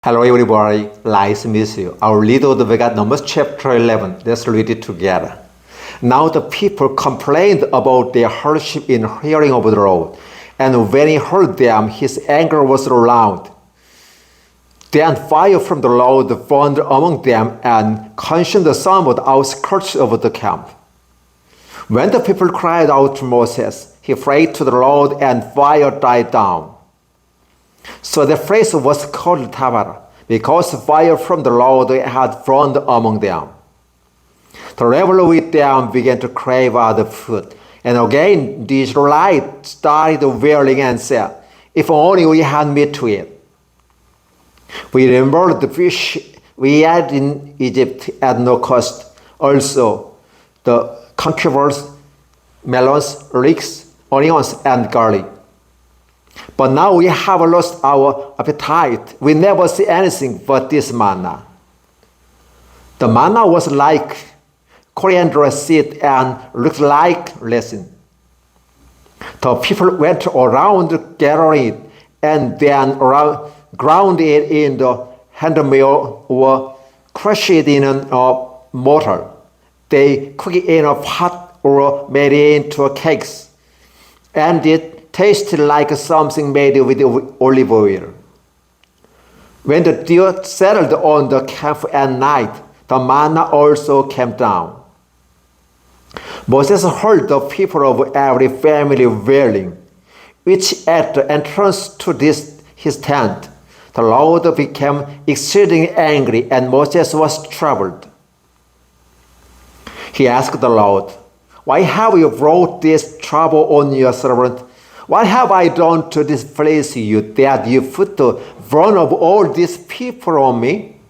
Hello everybody, nice to meet you. Our little we got Numbers chapter 11. Let's read it together. Now the people complained about their hardship in hearing of the Lord, and when he heard them, his anger was loud. Then fire from the Lord burned among them and consumed some of the outskirts of the camp. When the people cried out to Moses, he prayed to the Lord and fire died down. So the place was called Tabara, because fire from the Lord had burned among them. The rebel with them began to crave other food, and again the Israelites started wailing and said, "If only we had meat to eat." We remembered the fish we had in Egypt at no cost, also the cucumbers, melons, leeks, onions, and garlic. But now we have lost our appetite. We never see anything but this manna. The manna was like coriander seed and looked like resin. The people went around gathering it and then ground it in the handmill or crushed it in a mortar. They cooked it in a pot or made it into cakes, and it tasted like something made with olive oil. When the dew settled on the camp at night, the manna also came down. Moses heard the people of every family wailing, which at the entrance to his tent. The Lord became exceedingly angry, and Moses was troubled. He asked the Lord, "Why have you brought this trouble on your servant? What have I done to displease you that you put the brunt of all these people on me?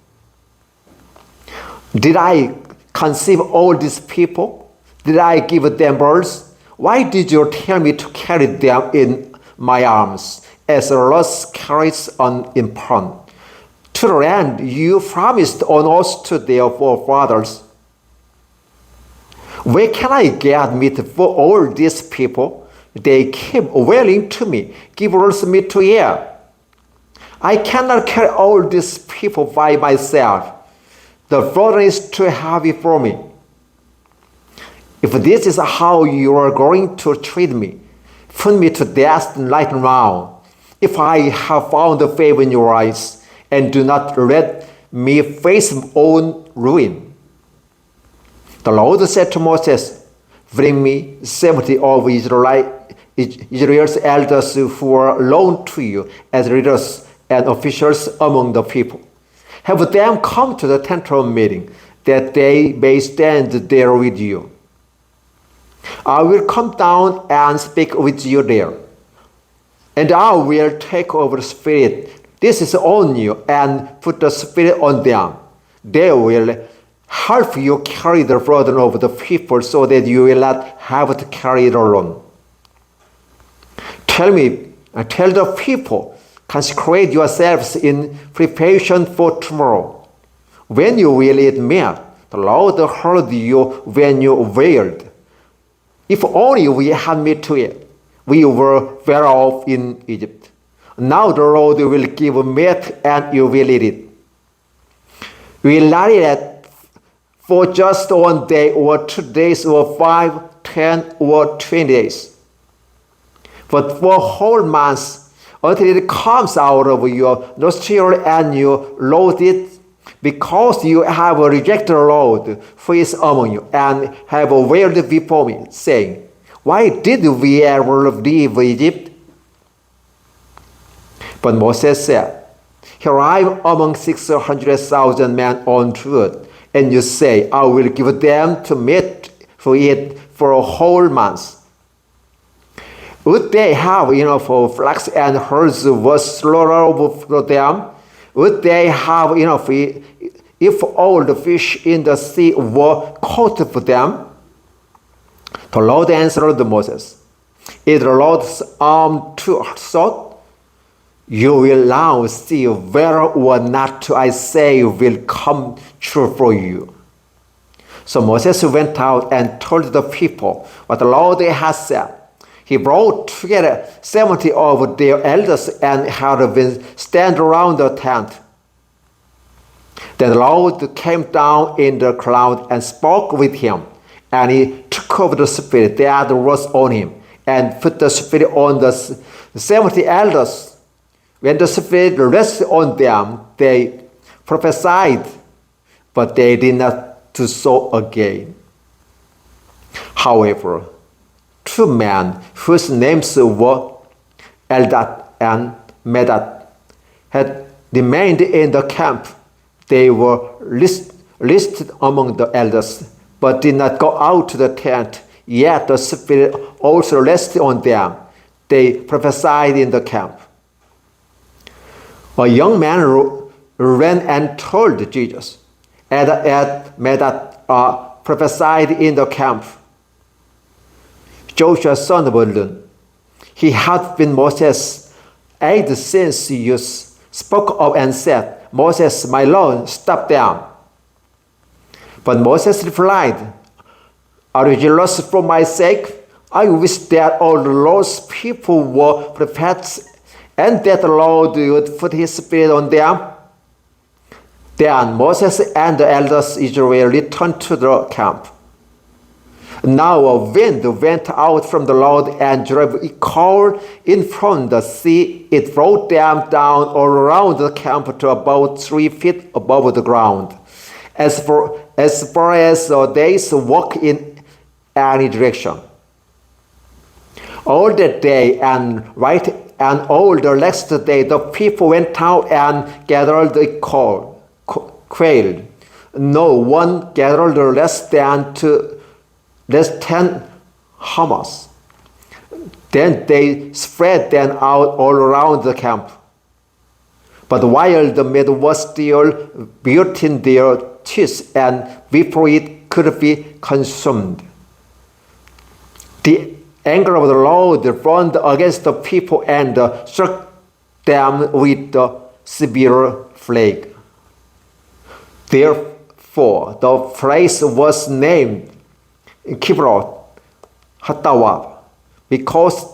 Did I conceive all these people? Did I give them birth? Why did you tell me to carry them in my arms, as a nurse carries an infant, to the land you promised on us to their forefathers? Where can I get meat for all these people? They keep wailing to me, 'Give us meat to eat.' I cannot carry all these people by myself. The burden is too heavy for me. If this is how you are going to treat me, put me to death right now. If I have found favor in your eyes, and do not let me face my own ruin." The Lord said to Moses, "Bring me 70 of Israel's elders who are known to you as leaders and officials among the people. Have them come to the tent of meeting, that they may stand there with you. I will come down and speak with you there, and I will take over the Spirit. This is on you, and put the Spirit on them. They will help you carry the burden of the people, so that you will not have to carry it alone. Tell the people, consecrate yourselves in preparation for tomorrow. When you will eat meat, the Lord heard you when you wailed. If only we had meat to eat, we were better off in Egypt. Now the Lord will give meat, and you will eat it. We will not eat it for just 1 day or 2 days or 5, 10, or 20 days. But for whole months, until it comes out of your nostril and you loathe it, because you have rejected the Lord who is among you, and have wailed before me, saying, 'Why did we ever leave Egypt?' But Moses said, 'Here I am among 600,000 men on foot, and you say, I will give them to meat to eat for a whole month. Would they have enough of flocks and herds was slaughtered for them? Would they have enough if all the fish in the sea were caught for them?' The Lord answered Moses, 'Is the Lord's arm too short? You will now see whether or not I say will come true for you.' So Moses went out and told the people what the Lord had said. He brought together 70 of their elders and had them stand around the tent. Then the Lord came down in the cloud and spoke with him. And he took over the spirit that was on him and put the spirit on the 70 elders. When the spirit rested on them, they prophesied, but they did not do so again. However, 2 men whose names were Eldad and Medad had remained in the camp. They were listed among the elders, but did not go out to the tent. Yet the Spirit also rested on them. They prophesied in the camp. A young man ran and told Jesus, and Medad prophesied in the camp. Joshua's son of Nun, he had been Moses' aide since you spoke of and said, Moses, my Lord, stop them. But Moses replied, are you jealous for my sake? I wish that all the Lord's people were prophets, and that the Lord would put his spirit on them. Then Moses and the elders of Israel returned to the camp. Now a wind went out from the Lord and drove a coal in from the sea. It brought them down all around the camp to about 3 feet above the ground, as far as a day's walk in any direction. All that day and all the next day, the people went out and gathered the quail. No one gathered less than 10 hammers. Then they spread them out all around the camp. But while the meat was still between their teeth and before it could be consumed, the anger of the Lord burned against the people and struck them with the severe plague. Therefore, the place was named Kibroth Hattaavah, because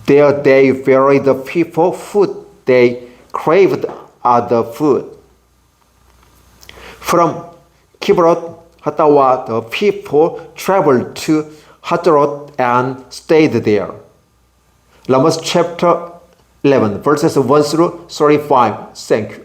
there they buried the people food they craved other food. From Kibroth Hattaavah, the people traveled to Hazeroth and stayed there. Romans chapter 11, verses 1 through 35. Thank you.